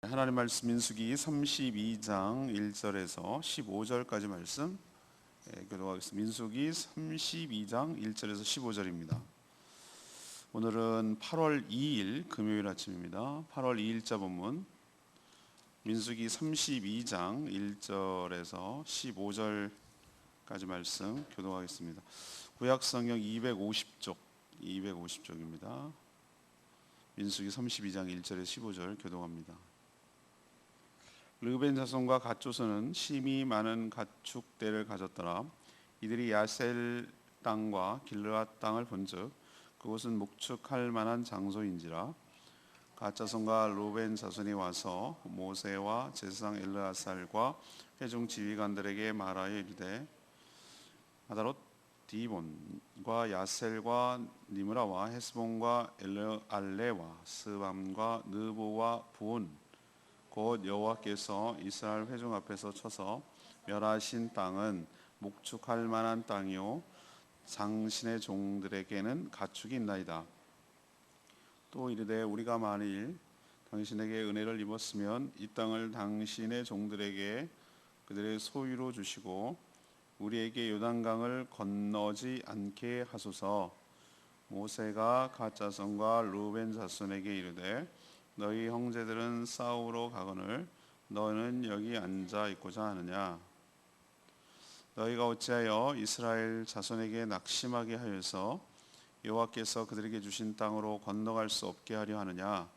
하나님 말씀 민수기 32장 1절에서 15절까지 말씀 교독하겠습니다. 민수기 32장 1절에서 15절입니다. 오늘은 8월 2일 금요일 아침입니다. 8월 2일자 본문 민수기 32장 1절에서 15절까지 말씀 교독하겠습니다. 구약성경 250쪽입니다. 민수기 32장 1절에서 15절 교독합니다. 르벤 자손과 갓 조선은 심히 많은 가축대를 가졌더라. 이들이 야셀 땅과 길르앗 땅을 본즉 그곳은 목축할 만한 장소인지라. 갓 자손과 르벤 자손이 와서 모세와 제사장 엘르아살과 회중 지휘관들에게 말하여 이르되 아다롯 디본과 야셀과 니므라와 헤스본과 엘르알레와 스밤과 느보와 부온 곧 여호와께서 이스라엘 회중 앞에서 쳐서 멸하신 땅은 목축할 만한 땅이요 당신의 종들에게는 가축이 있나이다. 또 이르되 우리가 만일 당신에게 은혜를 입었으면 이 땅을 당신의 종들에게 그들의 소유로 주시고 우리에게 요단강을 건너지 않게 하소서. 모세가 갓 자손과 르벤 자손에게 이르되 너희 형제들은 싸우러 가거늘 너는 여기 앉아 있고자 하느냐. 너희가 어찌하여 이스라엘 자손에게 낙심하게 하여서 여호와께서 그들에게 주신 땅으로 건너갈 수 없게 하려 하느냐.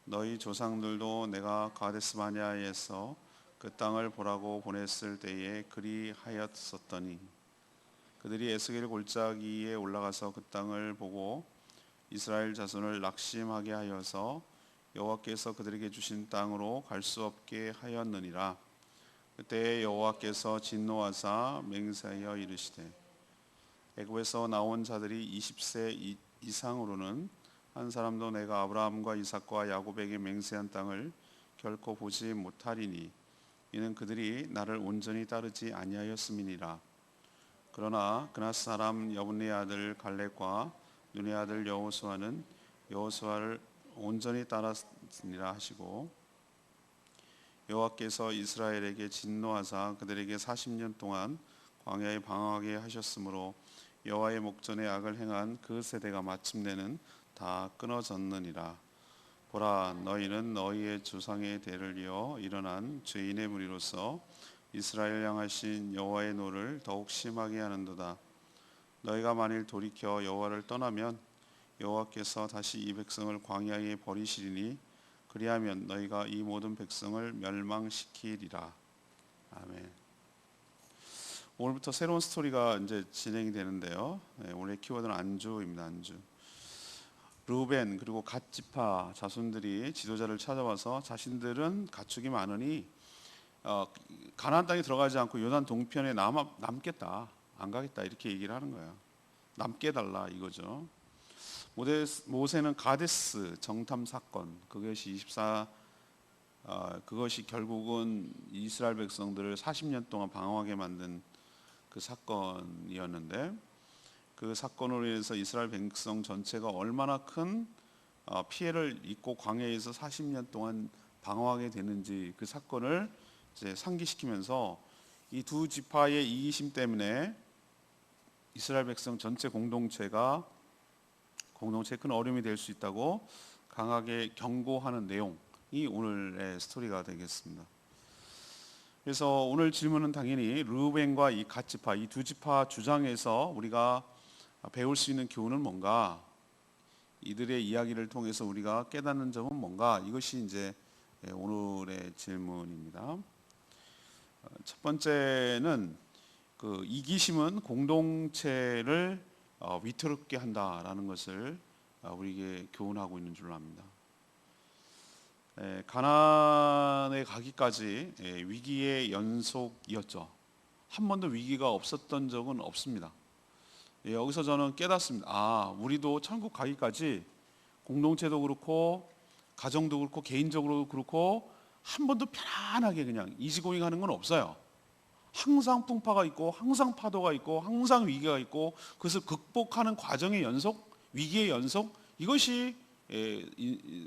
너희 조상들도 내가 가데스 바네아에서 그 땅을 보라고 보냈을 때에 그리하였었더니 그들이 에스겔 골짜기에 올라가서 그 땅을 보고 이스라엘 자손을 낙심하게 하여서 여호와께서 그들에게 주신 땅으로 갈 수 없게 하였느니라. 그때 여호와께서 진노하사 맹세하여 이르시되 애굽에서 나온 자들이 20세 이상으로는 한 사람도 내가 아브라함과 이삭과 야곱에게 맹세한 땅을 결코 보지 못하리니 이는 그들이 나를 온전히 따르지 아니하였음이니라. 그러나 그나스 사람 여분네 아들 갈렙과 눈의 아들 여호수아는 여호수아를 온전히 따랐으니라 하시고 여호와께서 이스라엘에게 진노하사 그들에게 40년 동안 광야에 방황하게 하셨으므로 여호와의 목전에 악을 행한 그 세대가 마침내는 다 끊어졌느니라. 보라, 너희는 너희의 조상의 대를 이어 일어난 죄인의 무리로서 이스라엘 향하신 여호와의 노를 더욱 심하게 하는도다. 너희가 만일 돌이켜 여호와를 떠나면 여호와께서 다시 이 백성을 광야에 버리시리니 그리하면 너희가 이 모든 백성을 멸망시키리라. 아멘. 오늘부터 새로운 스토리가 이제 진행이 되는데요. 오늘의 키워드는 안주입니다. 안주. 르벤 그리고 갓 지파 자손들이 지도자를 찾아와서 자신들은 가축이 많으니 가나안 땅에 들어가지 않고 요단 동편에 남겠다, 안 가겠다 이렇게 얘기를 하는 거예요. 남게 해달라 이거죠. 모세는 가데스 정탐 사건 그것이 결국은 이스라엘 백성들을 40년 동안 방황하게 만든 그 사건이었는데 그 사건으로 인해서 이스라엘 백성 전체가 얼마나 큰 피해를 입고 광야에서 40년 동안 방황하게 되는지 그 사건을 이제 상기시키면서 이 두 지파의 이기심 때문에 이스라엘 백성 전체 공동체에 큰 어려움이 될 수 있다고 강하게 경고하는 내용이 오늘의 스토리가 되겠습니다. 그래서 오늘 질문은 당연히 르벤과 이 갓 지파 이 두 지파 주장에서 우리가 배울 수 있는 교훈은 뭔가, 이들의 이야기를 통해서 우리가 깨닫는 점은 뭔가, 이것이 이제 오늘의 질문입니다. 첫 번째는 그 이기심은 공동체를 위태롭게 한다라는 것을 우리에게 교훈하고 있는 줄로 압니다. 가나안에 가기까지 위기의 연속이었죠. 한 번도 위기가 없었던 적은 없습니다. 여기서 저는 깨닫습니다. 우리도 천국 가기까지 공동체도 그렇고 가정도 그렇고 개인적으로도 그렇고 한 번도 편안하게 그냥 이지고잉 하는 건 없어요. 항상 풍파가 있고 항상 파도가 있고 항상 위기가 있고 그것을 극복하는 과정의 연속, 위기의 연속, 이것이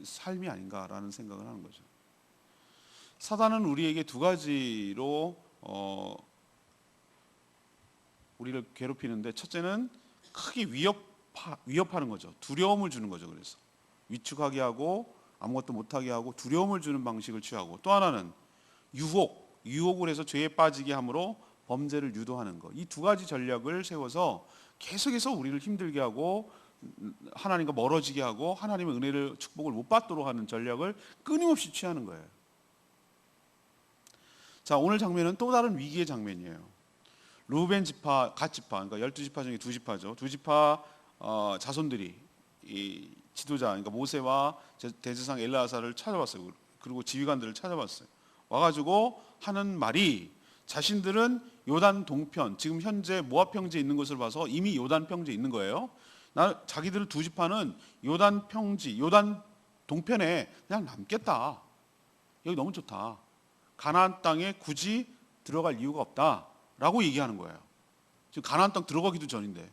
삶이 아닌가라는 생각을 하는 거죠. 사단은 우리에게 두 가지로 우리를 괴롭히는데, 첫째는 크게 위협하는 거죠. 두려움을 주는 거죠. 그래서 위축하게 하고 아무것도 못하게 하고 두려움을 주는 방식을 취하고, 또 하나는 유혹을 해서 죄에 빠지게 함으로 범죄를 유도하는 것. 이 두 가지 전략을 세워서 계속해서 우리를 힘들게 하고 하나님과 멀어지게 하고 하나님의 은혜를 축복을 못 받도록 하는 전략을 끊임없이 취하는 거예요. 자, 오늘 장면은 또 다른 위기의 장면이에요. 르우벤 지파, 갓 지파, 그러니까 12지파 중에 두 지파죠. 두 지파 자손들이 이 지도자, 그러니까 모세와 대제사장 엘르아사를 찾아왔어요. 그리고 지휘관들을 찾아왔어요. 와가지고 하는 말이, 자신들은 요단 동편, 지금 현재 모압 평지에 있는 것을 봐서 이미 요단 평지에 있는 거예요. 자기들 두 지파는 요단 평지, 요단 동편에 그냥 남겠다. 여기 너무 좋다. 가나안 땅에 굳이 들어갈 이유가 없다라고 얘기하는 거예요. 지금 가나안 땅 들어가기도 전인데.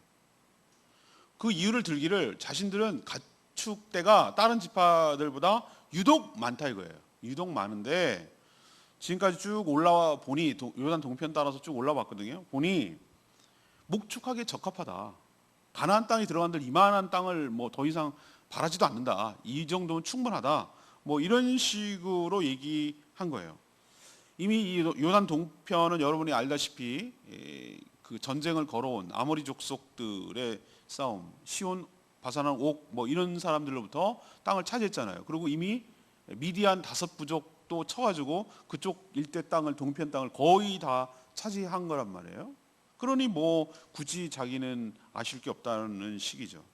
그 이유를 들기를 자신들은 가축대가 다른 지파들보다 유독 많다 이거예요. 유독 많은데 지금까지 쭉 올라와 보니, 요단 동편 따라서 쭉 올라왔거든요. 보니 목축하기에 적합하다. 가나안 땅이 들어간들 이만한 땅을 뭐 더 이상 바라지도 않는다. 이 정도면 충분하다. 뭐 이런 식으로 얘기한 거예요. 이미 이 요단 동편은 여러분이 알다시피 그 전쟁을 걸어온 아모리 족속들의 싸움, 시온, 바산왕, 옥 뭐 이런 사람들로부터 땅을 차지했잖아요. 그리고 이미 미디안 5부족도 쳐가지고 그쪽 일대 땅을, 동편 땅을 거의 다 차지한 거란 말이에요. 그러니 뭐 굳이 자기는 아실 게 없다는 식이죠.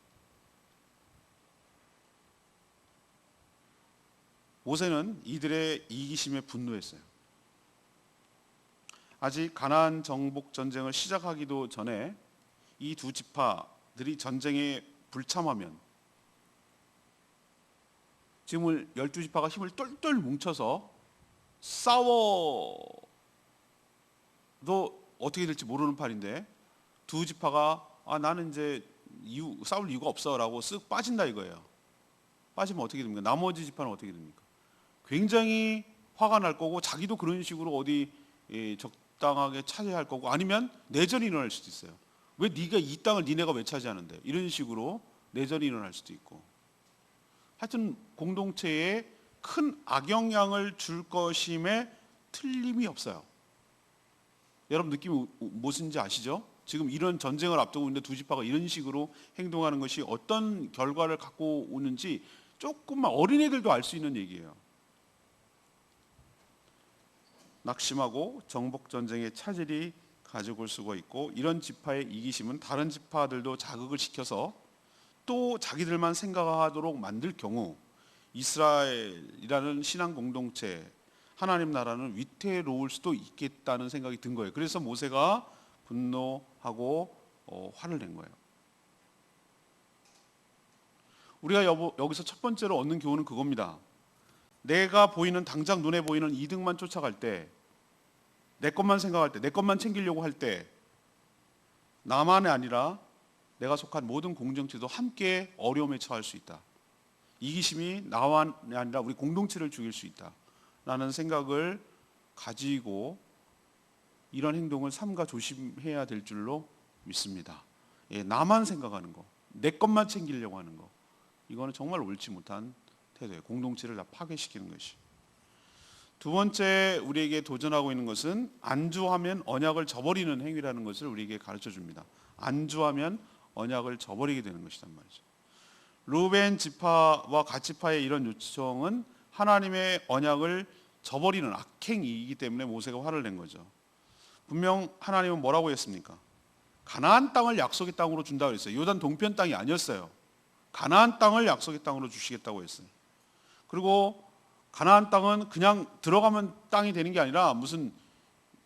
모세는 이들의 이기심에 분노했어요. 아직 가나안 정복 전쟁을 시작하기도 전에 이 두 지파들이 전쟁에 불참하면, 지금 12지파가 힘을 똘똘 뭉쳐서 싸워도 어떻게 될지 모르는 판인데, 두 지파가 나는 이제 싸울 이유가 없어라고 쓱 빠진다 이거예요. 빠지면 어떻게 됩니까? 나머지 지파는 어떻게 됩니까? 굉장히 화가 날 거고, 자기도 그런 식으로 어디 적당하게 차지할 거고, 아니면 내전이 일어날 수도 있어요. 왜 네가 이 땅을 니네가 왜 차지하는데? 이런 식으로 내전이 일어날 수도 있고. 하여튼 공동체에 큰 악영향을 줄 것임에 틀림이 없어요. 여러분 느낌이 무엇인지 아시죠? 지금 이런 전쟁을 앞두고 있는데 두 지파가 이런 식으로 행동하는 것이 어떤 결과를 갖고 오는지 조금만 어린애들도 알 수 있는 얘기예요. 낙심하고 정복 전쟁의 차질이 가지고 올 수가 있고, 이런 지파의 이기심은 다른 지파들도 자극을 시켜서 또 자기들만 생각하도록 만들 경우 이스라엘이라는 신앙 공동체, 하나님 나라는 위태로울 수도 있겠다는 생각이 든 거예요. 그래서 모세가 분노하고 화를 낸 거예요. 우리가 여기서 첫 번째로 얻는 교훈은 그겁니다. 내가 보이는, 당장 눈에 보이는 이득만 쫓아갈 때, 내 것만 생각할 때, 내 것만 챙기려고 할 때, 나만이 아니라 내가 속한 모든 공동체도 함께 어려움에 처할 수 있다. 이기심이 나만이 아니라 우리 공동체를 죽일 수 있다 라는 생각을 가지고 이런 행동을 삼가 조심해야 될 줄로 믿습니다. 나만 생각하는 거, 내 것만 챙기려고 하는 거, 이거는 정말 옳지 못한 태도예요. 공동체를 다 파괴시키는 것이. 두 번째 우리에게 도전하고 있는 것은 안주하면 언약을 저버리는 행위라는 것을 우리에게 가르쳐 줍니다. 안주하면 언약을 저버리게 되는 것이란 말이죠. 르우벤 지파와 갓 지파의 이런 요청은 하나님의 언약을 저버리는 악행이기 때문에 모세가 화를 낸 거죠. 분명 하나님은 뭐라고 했습니까? 가나안 땅을 약속의 땅으로 준다고 했어요. 요단 동편 땅이 아니었어요. 가나안 땅을 약속의 땅으로 주시겠다고 했어요. 그리고 가나안 땅은 그냥 들어가면 땅이 되는 게 아니라, 무슨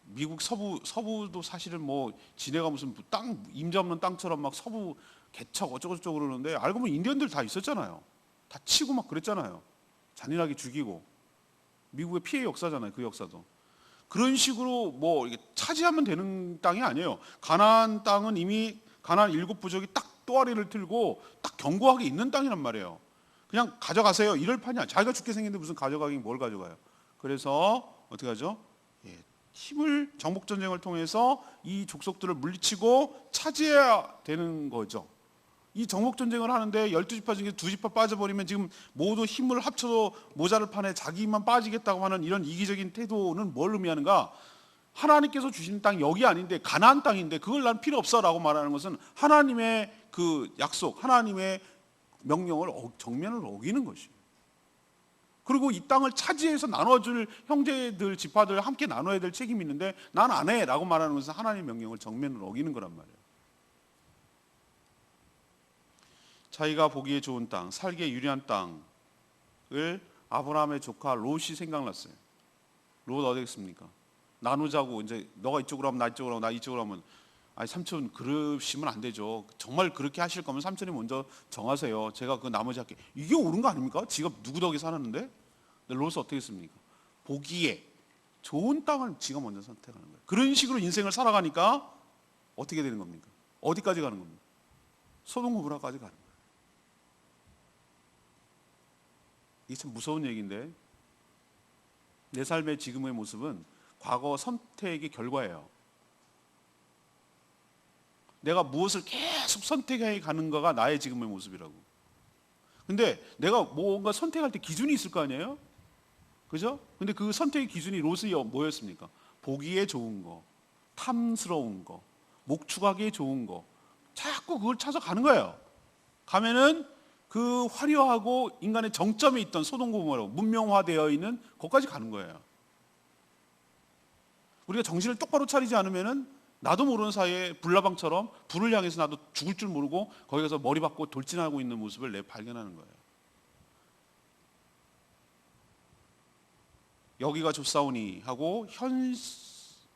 미국 서부도 사실은 뭐 지네가 무슨 땅 임자 없는 땅처럼 막 서부 개척 어쩌고저쩌고 그러는데, 알고 보면 인디언들 다 있었잖아요. 다 치고 막 그랬잖아요. 잔인하게 죽이고. 미국의 피해 역사잖아요. 그 역사도. 그런 식으로 뭐 이게 차지하면 되는 땅이 아니에요. 가나안 땅은 이미 가나안 7부족이 딱 또아리를 틀고 딱 견고하게 있는 땅이란 말이에요. 그냥 가져가세요 이럴 판이 아니야. 자기가 죽게 생겼는데 무슨 가져가긴 뭘 가져가요. 그래서 어떻게 하죠? 예, 힘을 정복 전쟁을 통해서 이 족속들을 물리치고 차지해야 되는 거죠. 이 정복 전쟁을 하는데 12지파 중에 2지파 빠져버리면 지금 모두 힘을 합쳐도 모자를 판에 자기만 빠지겠다고 하는 이런 이기적인 태도는 뭘 의미하는가? 하나님께서 주신 땅 여기 아닌데 가나안 땅인데 그걸 난 필요 없어라고 말하는 것은 하나님의 그 약속, 하나님의 명령을 정면을 어기는 것이에요. 그리고 이 땅을 차지해서 나눠줄 형제들, 지파들 함께 나눠야 될 책임이 있는데 난 안 해라고 말하는 것은 하나님의 명령을 정면을 어기는 거란 말이에요. 자기가 보기에 좋은 땅, 살기에 유리한 땅을 아브라함의 조카 롯이 생각났어요. 롯 어디겠습니까? 나누자고 이제 너가 이쪽으로 하면 나 이쪽으로 하고 나 이쪽으로 하면 아니 삼촌 그러시면 안 되죠. 정말 그렇게 하실 거면 삼촌이 먼저 정하세요. 제가 그 나머지 할게. 이게 옳은 거 아닙니까? 지가 누구 덕에 사는데? 근데 롯은 어떻게 했습니까? 보기에 좋은 땅을 지가 먼저 선택하는 거예요. 그런 식으로 인생을 살아가니까 어떻게 되는 겁니까? 어디까지 가는 겁니까? 소돔 고모라까지 가는 거예요. 이게 참 무서운 얘기인데 내 삶의 지금의 모습은 과거 선택의 결과예요. 내가 무엇을 계속 선택해 가는 거가 나의 지금의 모습이라고. 근데 내가 뭔가 선택할 때 기준이 있을 거 아니에요? 그죠? 근데 그 선택의 기준이 롯이 뭐였습니까? 보기에 좋은 거, 탐스러운 거, 목축하기에 좋은 거. 자꾸 그걸 찾아가는 거예요. 가면은 그 화려하고 인간의 정점에 있던 소돔 고모라 문명화되어 있는 거기까지 가는 거예요. 우리가 정신을 똑바로 차리지 않으면은 나도 모르는 사이에 불나방처럼 불을 향해서 나도 죽을 줄 모르고 거기 가서 머리 박고 돌진하고 있는 모습을 내 발견하는 거예요. 여기가 좁사오니 하고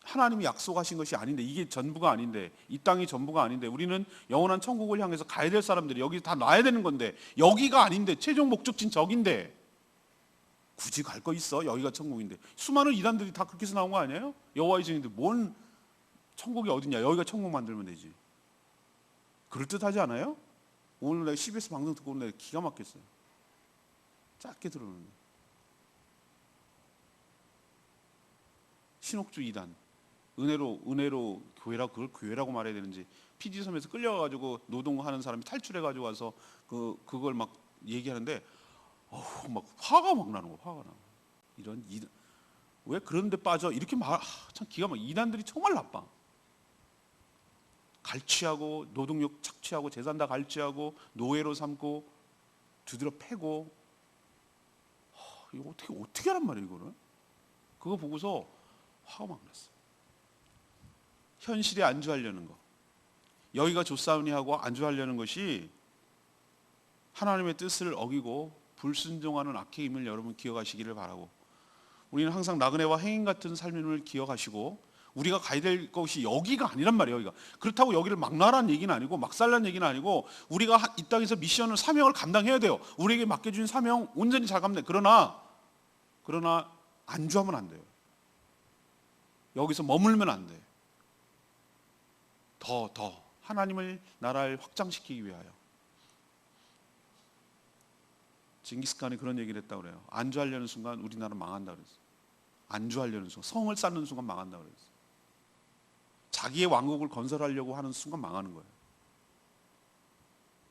하나님이 약속하신 것이 아닌데 이게 전부가 아닌데 이 땅이 전부가 아닌데 우리는 영원한 천국을 향해서 가야 될 사람들이 여기 다 놔야 되는 건데 여기가 아닌데 최종 목적지는 저긴데 굳이 갈 거 있어? 여기가 천국인데 수많은 이단들이 다 그렇게 해서 나온 거 아니에요? 여호와의 증인들 뭔 천국이 어딨냐? 여기가 천국 만들면 되지. 그럴듯하지 않아요? 오늘 내가 CBS 방송 듣고 오늘 내가 기가 막혔어요. 짧게 들었는데 신옥주 이단 은혜로 교회라고 그걸 교회라고 말해야 되는지 PG섬에서 끌려가가지고 노동하는 사람이 탈출해가지고 와서 그걸 막 얘기하는데 막 화가 막 나는 거 화가 나. 이런 이단 왜 그런데 빠져 이렇게 참 기가 막 이단들이 정말 나빠. 갈취하고 노동력 착취하고 재산 다 갈취하고 노예로 삼고 두드려 패고 이거 어떻게 하란 말이에요 이거를. 그거 보고서 화가 막 났어. 현실에 안주하려는 거 여기가 좋사오니 하고 안주하려는 것이 하나님의 뜻을 어기고 불순종하는 악의 힘을 여러분 기억하시기를 바라고 우리는 항상 나그네와 행인 같은 삶을 기억하시고 우리가 가야 될 것이 여기가 아니란 말이에요. 여기가. 그렇다고 여기를 막 나라는 얘기는 아니고 막 살라는 얘기는 아니고 우리가 이 땅에서 미션을 사명을 감당해야 돼요. 우리에게 맡겨준 사명 온전히 잘 감당. 그러나 안주하면 안 돼요. 여기서 머물면 안 돼. 더 하나님의 나라를 확장시키기 위하여. 징기스칸이 그런 얘기를 했다고 그래요. 안주하려는 순간 우리나라 망한다 그랬어요. 안주하려는 순간 성을 쌓는 순간 망한다 그랬어요. 자기의 왕국을 건설하려고 하는 순간 망하는 거예요.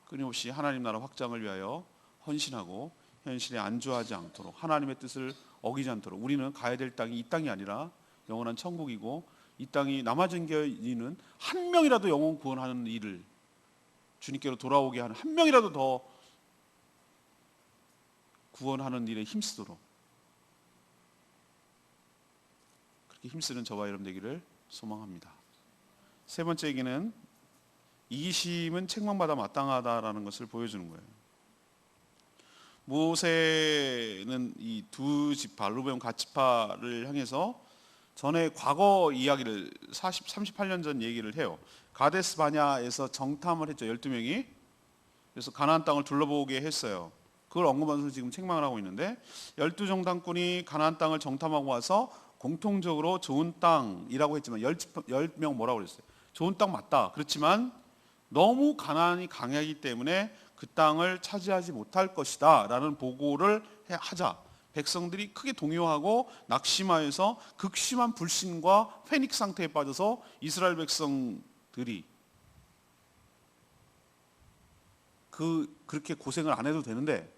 끊임없이 하나님 나라 확장을 위하여 헌신하고 현실에 안주하지 않도록 하나님의 뜻을 어기지 않도록 우리는 가야 될 땅이 이 땅이 아니라 영원한 천국이고 이 땅이 남아진 교인은 한 명이라도 영혼 구원하는 일을 주님께로 돌아오게 하는 한 명이라도 더 구원하는 일에 힘쓰도록 그렇게 힘쓰는 저와 여러분 되기를 소망합니다. 세 번째 얘기는 이기심은 책망받아 마땅하다라는 것을 보여주는 거예요. 모세는 이 두 지파 르베온 갓지파를 향해서 전에 과거 이야기를 38년 전 얘기를 해요. 가데스 바냐에서 정탐을 했죠. 12명이. 그래서 가나안 땅을 둘러보게 했어요. 그걸 언급하면서 지금 책망을 하고 있는데 12정탐꾼이 가나안 땅을 정탐하고 와서 공통적으로 좋은 땅이라고 했지만 10명 뭐라고 그랬어요? 좋은 땅 맞다. 그렇지만 너무 가나안이 강하기 때문에 그 땅을 차지하지 못할 것이다 라는 보고를 하자. 백성들이 크게 동요하고 낙심하여서 극심한 불신과 패닉 상태에 빠져서 이스라엘 백성들이 그렇게 고생을 안 해도 되는데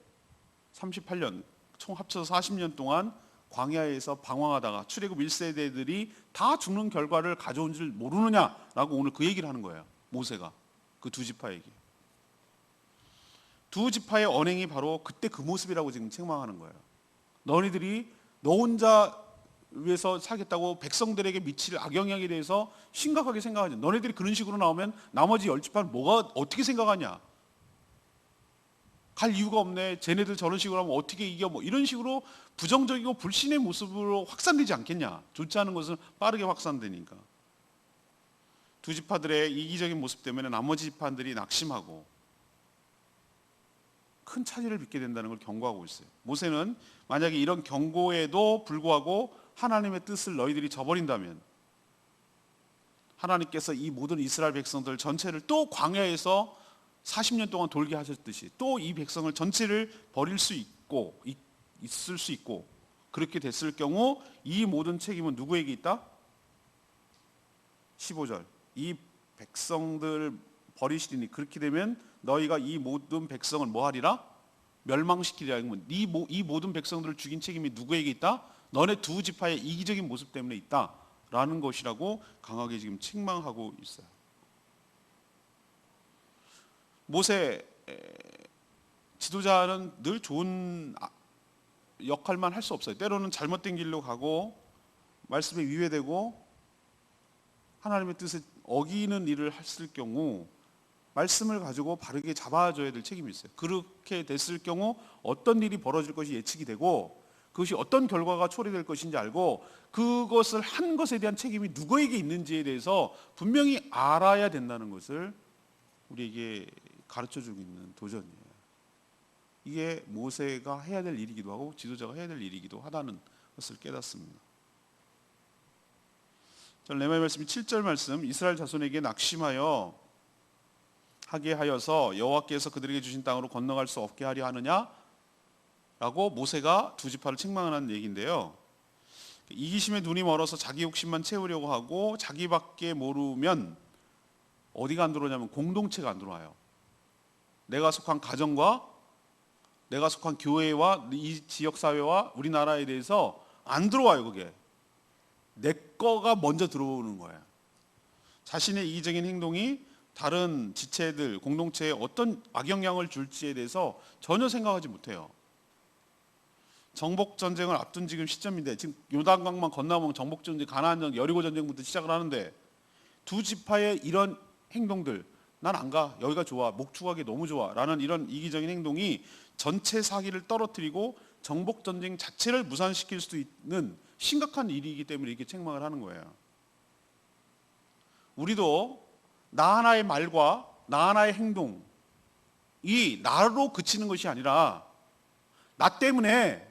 38년 총 합쳐서 40년 동안 광야에서 방황하다가 출애굽 1세대들이 다 죽는 결과를 가져온 줄 모르느냐라고 오늘 그 얘기를 하는 거예요. 모세가 그 두 지파에게. 두 지파의 언행이 바로 그때 그 모습이라고 지금 책망하는 거예요. 너희들이 너 혼자 위해서 살겠다고 백성들에게 미칠 악영향에 대해서 심각하게 생각하지. 너희들이 그런 식으로 나오면 나머지 10지파는 뭐가 어떻게 생각하냐. 갈 이유가 없네. 쟤네들 저런 식으로 하면 어떻게 이겨. 뭐 이런 식으로 부정적이고 불신의 모습으로 확산되지 않겠냐. 좋지 않은 것은 빠르게 확산되니까. 두 지파들의 이기적인 모습 때문에 나머지 지파들이 낙심하고 큰 차질을 빚게 된다는 걸 경고하고 있어요. 모세는 만약에 이런 경고에도 불구하고 하나님의 뜻을 너희들이 저버린다면 하나님께서 이 모든 이스라엘 백성들 전체를 또 광야에서 40년 동안 돌게 하셨듯이 또 이 백성을 전체를 버릴 수 있고 있을 수 있고 그렇게 됐을 경우 이 모든 책임은 누구에게 있다? 15절. 이 백성들 버리시리니 그렇게 되면 너희가 이 모든 백성을 뭐 하리라? 멸망시키리라. 이 모든 백성들을 죽인 책임이 누구에게 있다? 너네 두 지파의 이기적인 모습 때문에 있다라는 것이라고 강하게 지금 책망하고 있어요. 모세 지도자는 늘 좋은 역할만 할 수 없어요. 때로는 잘못된 길로 가고 말씀에 위배되고 하나님의 뜻을 어기는 일을 했을 경우 말씀을 가지고 바르게 잡아줘야 될 책임이 있어요. 그렇게 됐을 경우 어떤 일이 벌어질 것이 예측이 되고 그것이 어떤 결과가 초래될 것인지 알고 그것을 한 것에 대한 책임이 누구에게 있는지에 대해서 분명히 알아야 된다는 것을 우리에게 가르쳐주고 있는 도전이에요. 이게 모세가 해야 될 일이기도 하고 지도자가 해야 될 일이기도 하다는 것을 깨닫습니다. 레위기 말씀이 7절 말씀, 이스라엘 자손에게 낙심하여 하게 하여서 여호와께서 그들에게 주신 땅으로 건너갈 수 없게 하려 하느냐? 라고 모세가 두 지파를 책망하는 얘기인데요. 이기심에 눈이 멀어서 자기 욕심만 채우려고 하고 자기밖에 모르면 어디가 안 들어오냐면 공동체가 안 들어와요. 내가 속한 가정과 내가 속한 교회와 이 지역사회와 우리나라에 대해서 안 들어와요. 그게 내 거가 먼저 들어오는 거예요. 자신의 이기적인 행동이 다른 지체들, 공동체에 어떤 악영향을 줄지에 대해서 전혀 생각하지 못해요. 정복전쟁을 앞둔 지금 시점인데 지금 요단강만 건너면 정복전쟁, 가나안전, 여리고 전쟁부터 시작을 하는데 두 지파의 이런 행동들, 난 안 가, 여기가 좋아, 목축하기 너무 좋아 라는 이런 이기적인 행동이 전체 사기를 떨어뜨리고 정복전쟁 자체를 무산시킬 수 있는 심각한 일이기 때문에 이렇게 책망을 하는 거예요. 우리도 나 하나의 말과 나 하나의 행동이 나로 그치는 것이 아니라 나 때문에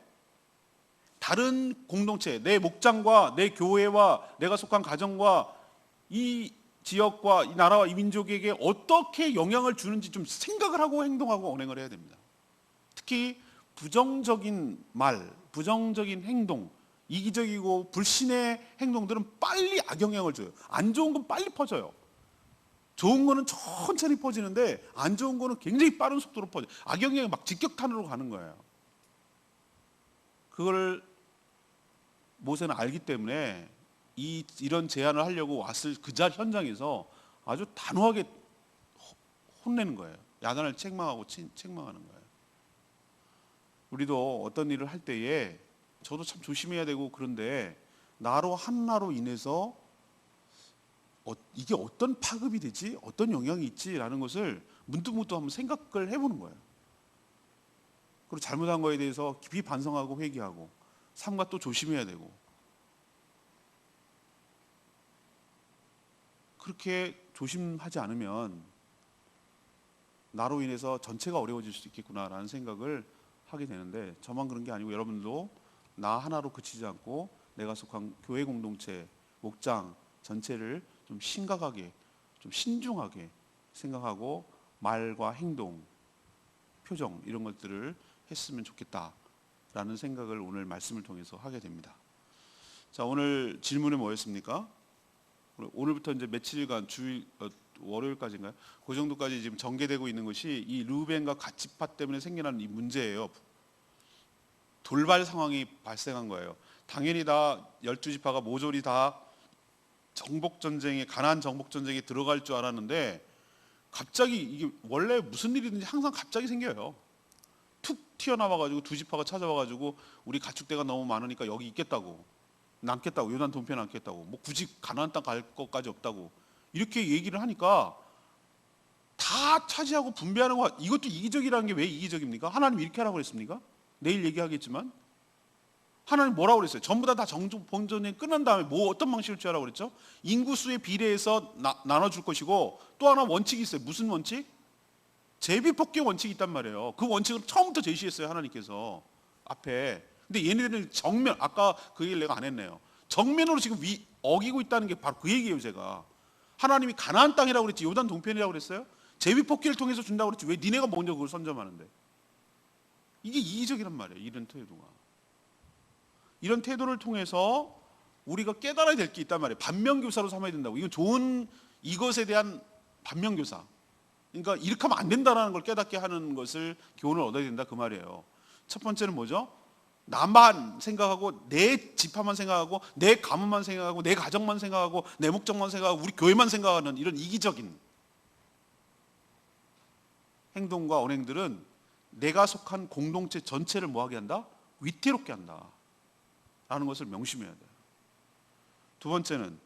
다른 공동체, 내 목장과 내 교회와 내가 속한 가정과 이 지역과 이 나라와 이 민족에게 어떻게 영향을 주는지 좀 생각을 하고 행동하고 언행을 해야 됩니다. 특히 부정적인 말, 부정적인 행동, 이기적이고 불신의 행동들은 빨리 악영향을 줘요. 안 좋은 건 빨리 퍼져요. 좋은 거는 천천히 퍼지는데 안 좋은 거는 굉장히 빠른 속도로 퍼져요. 악영향이 막 직격탄으로 가는 거예요. 그걸 모세는 알기 때문에 이런 제안을 하려고 왔을 그 현장에서 아주 단호하게 혼내는 거예요. 야단을 책망하고 책망하는 거예요. 우리도 어떤 일을 할 때에 저도 참 조심해야 되고 그런데 나로 하나로 인해서 이게 어떤 파급이 되지? 어떤 영향이 있지라는 것을 문득문득 한번 생각을 해보는 거예요. 그리고 잘못한 거에 대해서 깊이 반성하고 회개하고 삼가 또 조심해야 되고 그렇게 조심하지 않으면 나로 인해서 전체가 어려워질 수 있겠구나라는 생각을 하게 되는데 저만 그런 게 아니고 여러분도 나 하나로 그치지 않고 내가 속한 교회 공동체, 목장 전체를 좀 심각하게, 좀 신중하게 생각하고 말과 행동, 표정 이런 것들을 했으면 좋겠다. 라는 생각을 오늘 말씀을 통해서 하게 됩니다. 자, 오늘 질문이 뭐였습니까? 오늘부터 이제 며칠간 주일 월요일까지인가요? 그 정도까지 지금 전개되고 있는 것이 이 르우벤과 갓지파 때문에 생겨난 이 문제예요. 돌발 상황이 발생한 거예요. 당연히 다 12지파가 모조리 다 정복 전쟁에, 가나안 정복 전쟁에 들어갈 줄 알았는데 갑자기 이게 원래 무슨 일이든지 항상 갑자기 생겨요. 툭 튀어나와가지고 두 지파가 찾아와가지고 우리 가축대가 너무 많으니까 여기 있겠다고, 남겠다고, 요단 동편에 남겠다고, 뭐 굳이 가나안 땅 갈 것까지 없다고 이렇게 얘기를 하니까 다 차지하고 분배하는 거. 이것도 이기적이라는 게 왜 이기적입니까? 하나님 이렇게 하라고 그랬습니까? 내일 얘기하겠지만 하나님 뭐라고 그랬어요? 전부 다 정복 본전이 끝난 다음에 뭐 어떤 방식을 취하라고 그랬죠? 인구수에 비례해서 나눠줄 것이고, 또 하나 원칙이 있어요. 무슨 원칙? 제비뽑기 원칙이 있단 말이에요. 그 원칙을 처음부터 제시했어요, 하나님께서 앞에. 근데 얘네들은 정면, 아까 그 얘기를 내가 안 했네요. 정면으로 지금 어기고 있다는 게 바로 그 얘기예요. 제가 하나님이 가나안 땅이라고 그랬지 요단 동편이라고 그랬어요? 제비뽑기를 통해서 준다고 그랬지 왜 니네가 먼저 그걸 선점하는데? 이게 이기적이란 말이에요. 이런 태도가. 이런 태도를 통해서 우리가 깨달아야 될 게 있단 말이에요. 반면교사로 삼아야 된다고. 이건 좋은, 이것에 대한 반면교사. 그러니까 이렇게 하면 안 된다는 걸 깨닫게 하는 것을 교훈을 얻어야 된다 그 말이에요. 첫 번째는 뭐죠? 나만 생각하고, 내 지파만 생각하고, 내 가문만 생각하고, 내 가정만 생각하고, 내 목적만 생각하고, 우리 교회만 생각하는 이런 이기적인 행동과 언행들은 내가 속한 공동체 전체를 뭐하게 한다? 위태롭게 한다 라는 것을 명심해야 돼요. 두 번째는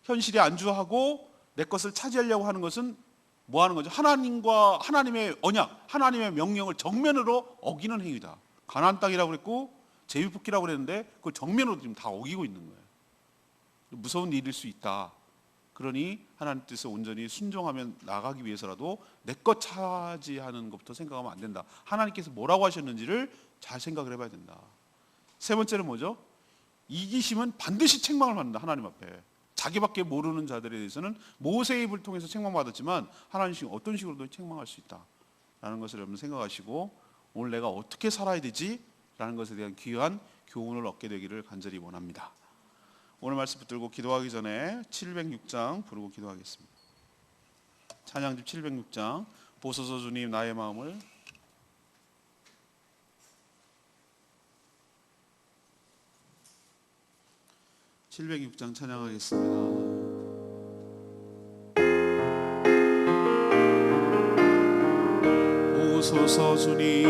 현실에 안주하고 내 것을 차지하려고 하는 것은 뭐 하는 거죠? 하나님과 하나님의 언약, 하나님의 명령을 정면으로 어기는 행위다. 가나안 땅이라고 그랬고 제비뽑기라고 그랬는데 그걸 정면으로 지금 다 어기고 있는 거예요. 무서운 일일 수 있다. 그러니 하나님 뜻에 온전히 순종하면 나가기 위해서라도 내 것 차지하는 것부터 생각하면 안 된다. 하나님께서 뭐라고 하셨는지를 잘 생각을 해봐야 된다. 세 번째는 뭐죠? 이기심은 반드시 책망을 받는다. 하나님 앞에. 자기밖에 모르는 자들에 대해서는 모세의 입을 통해서 책망받았지만 하나님 어떤 식으로도 책망할 수 있다 라는 것을 여러분 생각하시고, 오늘 내가 어떻게 살아야 되지? 라는 것에 대한 귀한 교훈을 얻게 되기를 간절히 원합니다. 오늘 말씀 붙들고 기도하기 전에 706장 부르고 기도하겠습니다. 찬양집 706장 보소서 주님 나의 마음을. 706장 찬양하겠습니다. 보소서 주님,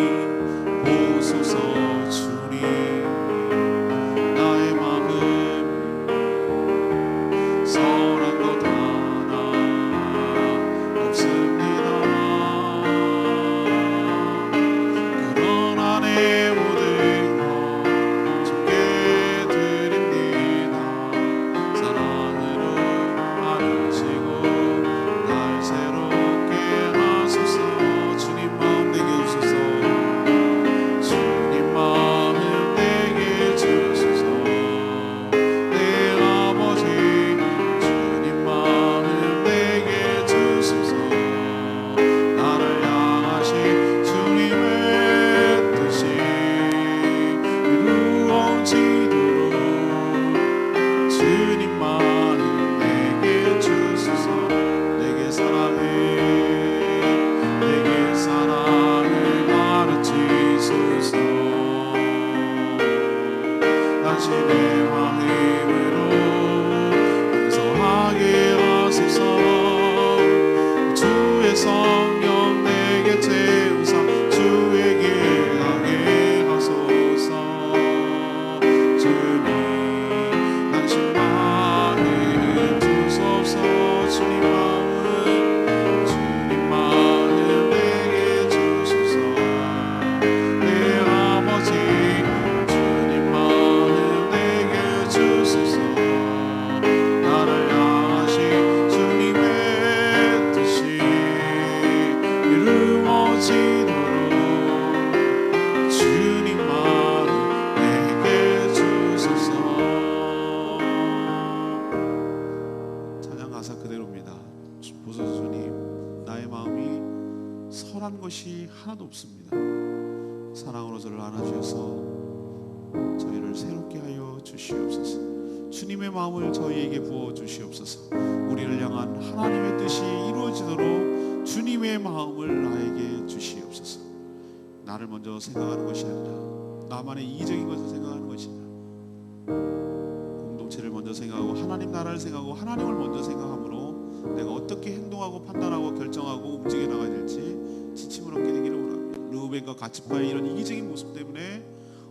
보소서 주님, 나의 마음 선한 것 하나 없습니다. 그러나 내 모든 것 주께 드립니다. 사랑으로 안으시고 날 새롭게 하소서. 주님 마음 내게 주소서. 주님 마음 내게 주소서. 내 아버지 주님 마음 내게 주소서. 나를 향하신 주님의 뜻이 이루어지도록 주님 마음 내게 주소서. 내게 사랑을 가르치소서. 당신의 마음으로 용서하게 하소서. 주의 성령 내게 채우사 주의 길 가게 하소서. 주님 당신 마음 주소서. 주님 마음 내게 주소서. 내 아버지 주님 마음 내게 주소서. 나를 향하신 주님의 뜻이 이루어지도록 주님 마음 내게 주소서. 찬양 가사 그대로입니다. 보소서 주님, 나의 마음이 선한 것이 하나도 없습니다. 사랑으로 저를 안아주셔서 저희를 새롭게 하여 주시옵소서. 주님의 마음을 저희에게 부어 주시옵소서. 우리를 향한 하나님의 뜻이 이루어지도록 주님의 마음을 나에게 주시옵소서. 나를 먼저 생각하는 것이 아니라 나만의 이기적인 것을 생각하는 것이 아니라 공동체를 먼저 생각하고 하나님 나라를 생각하고 하나님을 먼저 생각함으로 내가 어떻게 행동하고 판단하고 결정하고 움직여 나가야 될지 지침을 얻게 되기를 원합니다. 르우벤과 갓집과의 이런 이기적인 모습 때문에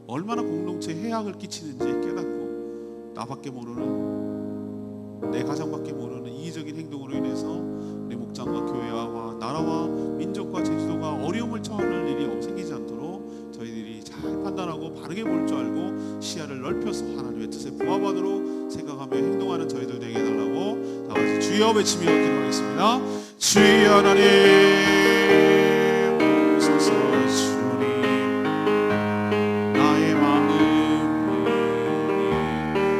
얼마나 공동체에 해악을 끼치는지 깨닫고 나밖에 모르는, 내 가정밖에 모르는 이기적인 행동으로 인해서 우리 목장과 교회와 나라와 민족과 제주도가 어려움을 처할 일이 생기지 않도록 저희들이 잘 판단하고 바르게 볼 줄 알고 시야를 넓혀서 하나님의 뜻에 부합하도록 생각하며 행동하는 저희들 되게 해달라고 다 같이 주여 외치며 기도하겠습니다. 주여 하나님 오소서. 주님 나의 마음은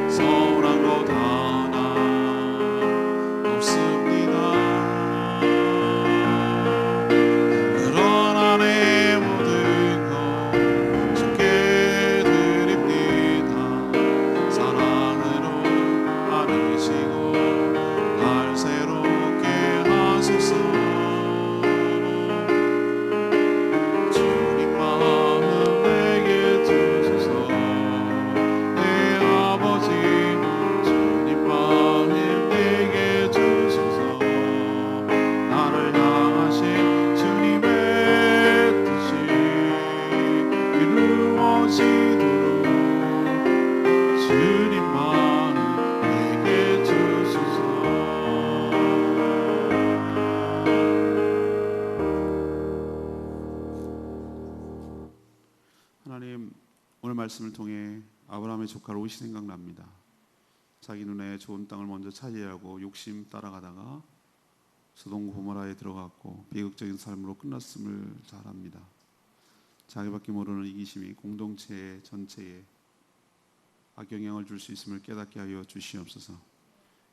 서운한 것 하나 없습니다. 그러나 내 모든 것 주께 드립니다. 사랑으로 안으시고 날 새롭게 하소서. 주님 마음 내게 주소서. 내 아버지 주님 마음 내게 주소서. 나를 향하신 주님의 뜻이 이루어지도록 주님 마음 내게 주소서. 하나님, 오늘 말씀을 통해 아브라함의 조카 롯이 생각납니다. 자기 눈에 좋은 땅을 먼저 차지하고 욕심 따라가다가 소돔 고모라에 들어갔고 비극적인 삶으로 끝났음을 잘 압니다. 자기밖에 모르는 이기심이 공동체 전체에 악영향을 줄 수 있음을 깨닫게 하여 주시옵소서.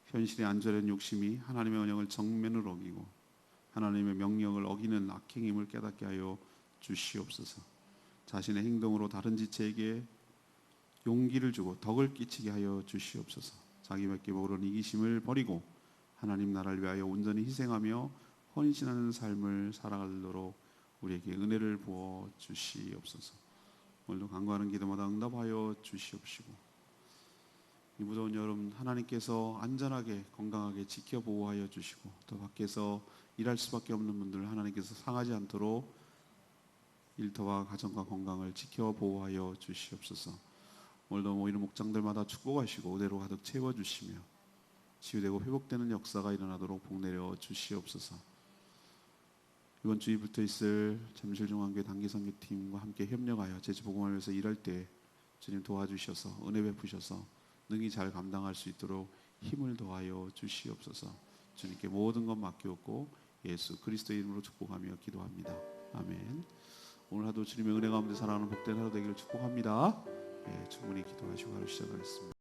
현실의 안전한 욕심이 하나님의 언약을 정면으로 어기고 하나님의 명령을 어기는 악행임을 깨닫게 하여 주시옵소서. 자신의 행동으로 다른 지체에게 용기를 주고 덕을 끼치게 하여 주시옵소서. 자기밖에 모르는 이기심을 버리고 하나님 나라를 위하여 온전히 희생하며 헌신하는 삶을 살아가도록 우리에게 은혜를 부어 주시옵소서. 오늘도 간구하는 기도마다 응답하여 주시옵시고 이 무더운 여름 하나님께서 안전하게 건강하게 지켜 보호하여 주시고 또 밖에서 일할 수밖에 없는 분들 하나님께서 상하지 않도록 일터와 가정과 건강을 지켜 보호하여 주시옵소서. 오늘도 모이는 목장들마다 축복하시고 은혜로 가득 채워주시며 치유되고 회복되는 역사가 일어나도록 복내려 주시옵소서. 이번 주일부터 있을 잠실중앙교회 단기선교팀과 함께 협력하여 제주복음을 위해서 일할 때 주님 도와주셔서 은혜 베푸셔서 능히 잘 감당할 수 있도록 힘을 더하여 주시옵소서. 주님께 모든 것 맡기옵고 예수 그리스도의 이름으로 축복하며 기도합니다. 아멘. 오늘 하루 주님의 은혜 가운데 살아가는 복된 하루 되기를 축복합니다. 충분히 기도하시고 하루 시작하겠습니다.